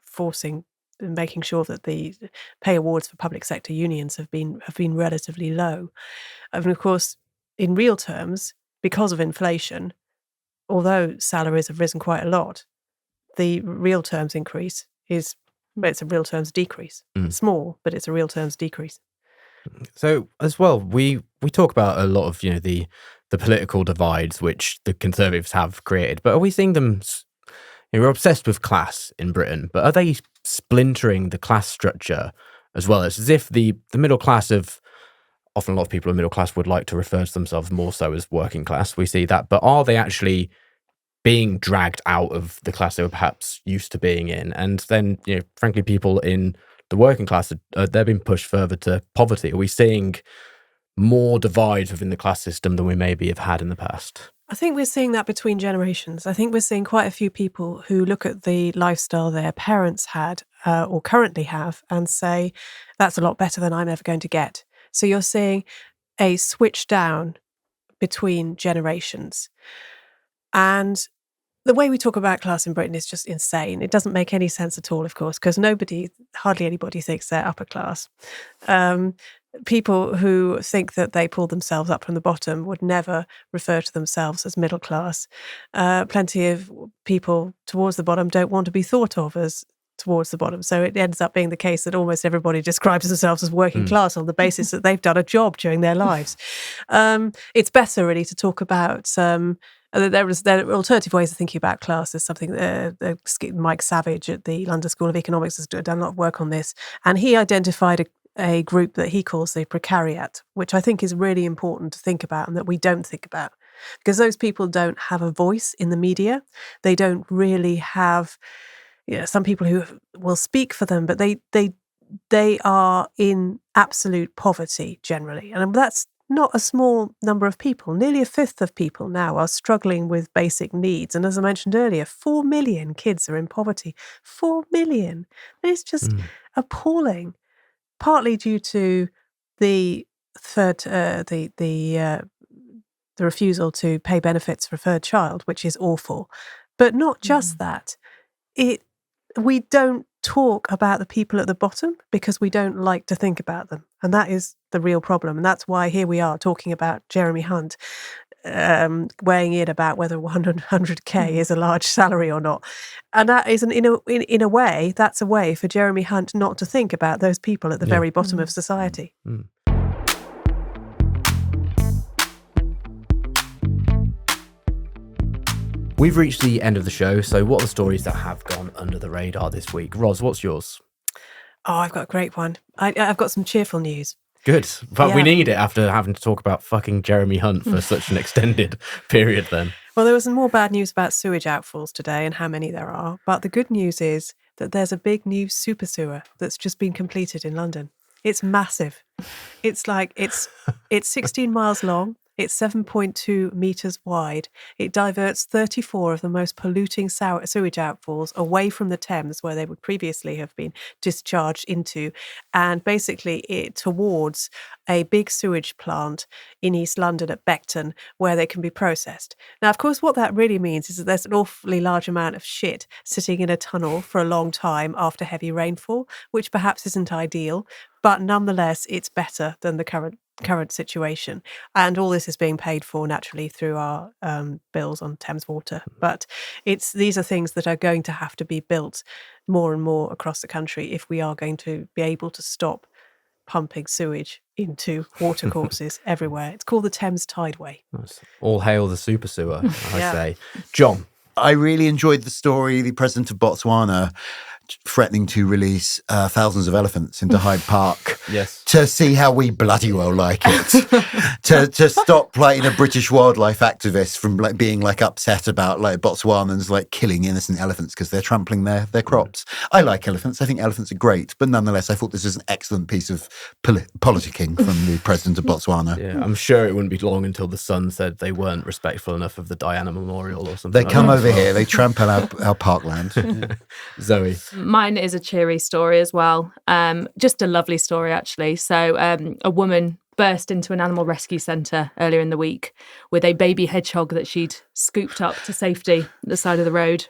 forcing and making sure that the pay awards for public sector unions have been relatively low. And of course, in real terms, because of inflation, although salaries have risen quite a lot, the real terms increase is. But it's a real terms decrease. Small, but it's a real terms decrease. So as well, we talk about a lot of the political divides which the Conservatives have created, but are we seeing them? We're obsessed with class in Britain, but are they splintering the class structure as well? It's as if the middle class often a lot of people in middle class would like to refer to themselves more so as working class. We see that, but are they actually being dragged out of the class they were perhaps used to being in? And then, frankly, people in the working class, they're being pushed further to poverty. Are we seeing more divides within the class system than we maybe have had in the past? I think we're seeing that between generations. I think we're seeing quite a few people who look at the lifestyle their parents had or currently have and say, that's a lot better than I'm ever going to get. So you're seeing a switch down between generations. And the way we talk about class in Britain is just insane. It doesn't make any sense at all, of course, because hardly anybody thinks they're upper class. People who think that they pulled themselves up from the bottom would never refer to themselves as middle class. Plenty of people towards the bottom don't want to be thought of as towards the bottom. So it ends up being the case that almost everybody describes themselves as working class on the basis that they've done a job during their lives. It's better really to talk about there are alternative ways of thinking about class. There's something Mike Savage at the London School of Economics has done a lot of work on this, and he identified a group that he calls the precariat, which I think is really important to think about and that we don't think about, because those people don't have a voice in the media. They don't really have, some people who will speak for them, but they are in absolute poverty generally, and that's not a small number of people. Nearly a fifth of people now are struggling with basic needs. And as I mentioned earlier, 4 million kids are in poverty. 4 million. And it's just appalling, partly due to the refusal to pay benefits for a third child, which is awful. But not just that. We don't talk about the people at the bottom because we don't like to think about them. And that is the real problem. And that's why here we are talking about Jeremy Hunt, weighing in about whether 100k is a large salary or not. And that is, in a way, that's a way for Jeremy Hunt not to think about those people at the very bottom of society. We've reached the end of the show, so what are the stories that have gone under the radar this week? Ros, what's yours? Oh, I've got a great one. I've got some cheerful news. Good. But we need it after having to talk about fucking Jeremy Hunt for such an extended period then. Well, there was some more bad news about sewage outfalls today and how many there are. But the good news is that there's a big new super sewer that's just been completed in London. It's massive. It's 16 miles long. It's 7.2 metres wide. It diverts 34 of the most polluting sewage outfalls away from the Thames, where they would previously have been discharged into, and basically towards a big sewage plant in East London at Beckton, where they can be processed. Now, of course, what that really means is that there's an awfully large amount of shit sitting in a tunnel for a long time after heavy rainfall, which perhaps isn't ideal, but nonetheless, it's better than the current situation, and all this is being paid for naturally through our bills on Thames Water. But these are things that are going to have to be built more and more across the country if we are going to be able to stop pumping sewage into watercourses everywhere. It's called the Thames Tideway. Nice. All hail the super sewer, I say. John. I really enjoyed the story, the president of Botswana threatening to release thousands of elephants into Hyde Park. Yes. To see how we bloody well like it. to stop a British wildlife activist from being upset about Botswanans killing innocent elephants because they're trampling their crops. I like elephants. I think elephants are great, but nonetheless, I thought this was an excellent piece of politicking from the president of Botswana. Yeah, I'm sure it wouldn't be long until the Sun said they weren't respectful enough of the Diana Memorial or something. They come over here, they trample our parkland. Zoe. Mine is a cheery story as well. Just a lovely story, actually. So a woman burst into an animal rescue centre earlier in the week with a baby hedgehog that she'd scooped up to safety at the side of the road.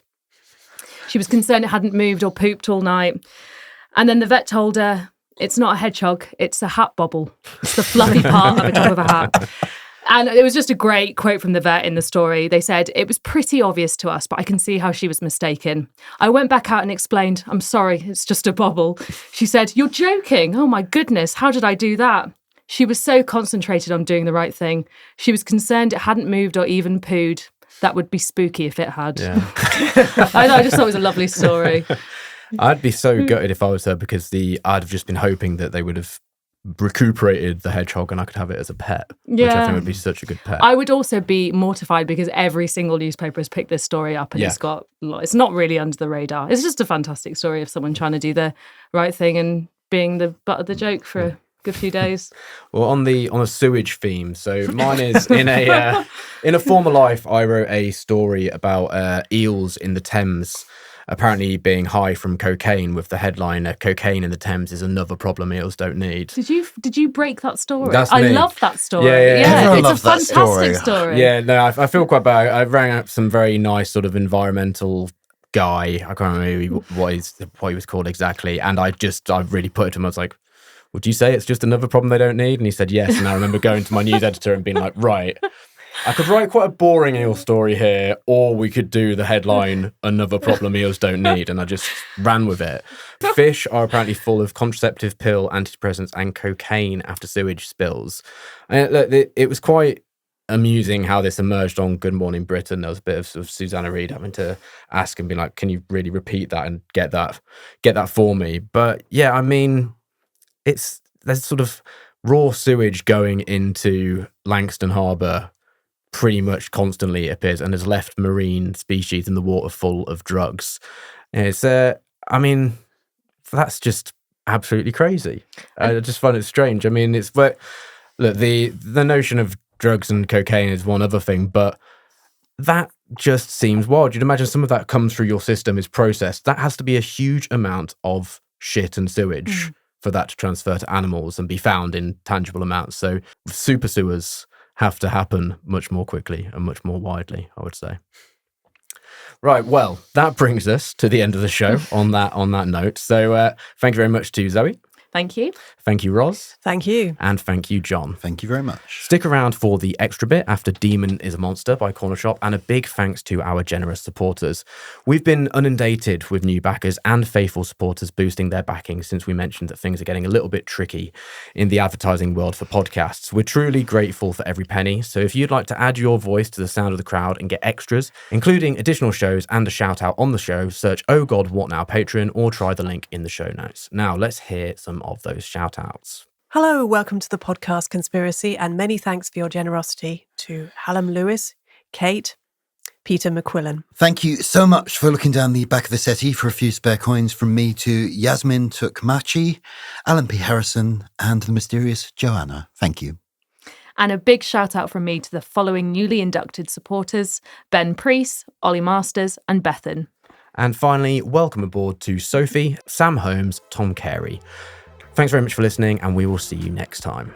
She was concerned it hadn't moved or pooped all night. And then the vet told her, it's not a hedgehog, it's a hat bobble. It's the fluffy part of the top of a hat. And it was just a great quote from the vet in the story. They said, it was pretty obvious to us, but I can see how she was mistaken. I went back out and explained, I'm sorry, it's just a bobble. She said, you're joking. Oh my goodness, how did I do that? She was so concentrated on doing the right thing. She was concerned it hadn't moved or even pooed. That would be spooky if it had. Yeah. I just thought it was a lovely story. I'd be so gutted if I was her because I'd have just been hoping that they would have recuperated the hedgehog and I could have it as a pet, which I think would be such a good pet. I would also be mortified because every single newspaper has picked this story up and it's not really under the radar. It's just a fantastic story of someone trying to do the right thing and being the butt of the joke for a good few days. Well, on a sewage theme, so mine is in a former life I wrote a story about eels in the Thames apparently being high from cocaine, with the headline, cocaine in the Thames is another problem eels don't need. Did you break that story? That's I me. love that story. Yeah. It's loves a that fantastic story. Yeah, no, I feel quite bad. I rang up some very nice sort of environmental guy. I can't remember what he was called exactly. And I really put it to him. I was like, would you say it's just another problem they don't need? And he said yes. And I remember going to my news editor and being like, right, I could write quite a boring eel story here, or we could do the headline, another problem eels don't need, and I just ran with it. Fish are apparently full of contraceptive pill, antidepressants, and cocaine after sewage spills. And it was quite amusing how this emerged on Good Morning Britain. There was a bit of, sort of Susanna Reid having to ask and be like, can you really repeat that and get that for me? But yeah, I mean, there's sort of raw sewage going into Langston Harbour pretty much constantly, it appears, and has left marine species in the water full of drugs. And it's, I mean, that's just absolutely crazy. I just find it strange. I mean, look, the notion of drugs and cocaine is one other thing, but that just seems wild. You'd imagine some of that comes through your system, is processed. That has to be a huge amount of shit and sewage for that to transfer to animals and be found in tangible amounts. So super sewers have to happen much more quickly and much more widely, I would say. Right, well, that brings us to the end of the show on that note. So thank you very much to Zoe. Thank you. Thank you, Ros. Thank you. And thank you, Jonn. Thank you very much. Stick around for the extra bit after Demon is a Monster by Corner Shop, and a big thanks to our generous supporters. We've been inundated with new backers and faithful supporters boosting their backing since we mentioned that things are getting a little bit tricky in the advertising world for podcasts. We're truly grateful for every penny, so if you'd like to add your voice to the sound of the crowd and get extras, including additional shows and a shout out on the show, search Oh God What Now Patreon or try the link in the show notes. Now let's hear some of those shout outs. Hello, welcome to the podcast Conspiracy, and many thanks for your generosity to Hallam Lewis, Kate, Peter McQuillan. Thank you so much for looking down the back of the settee for a few spare coins from me to Yasmin Tukmachi, Alan P. Harrison, and the mysterious Joanna. Thank you. And a big shout out from me to the following newly inducted supporters: Ben Priest, Ollie Masters, and Bethan. And finally, welcome aboard to Sophie, Sam Holmes, Tom Carey. Thanks very much for listening, and we will see you next time.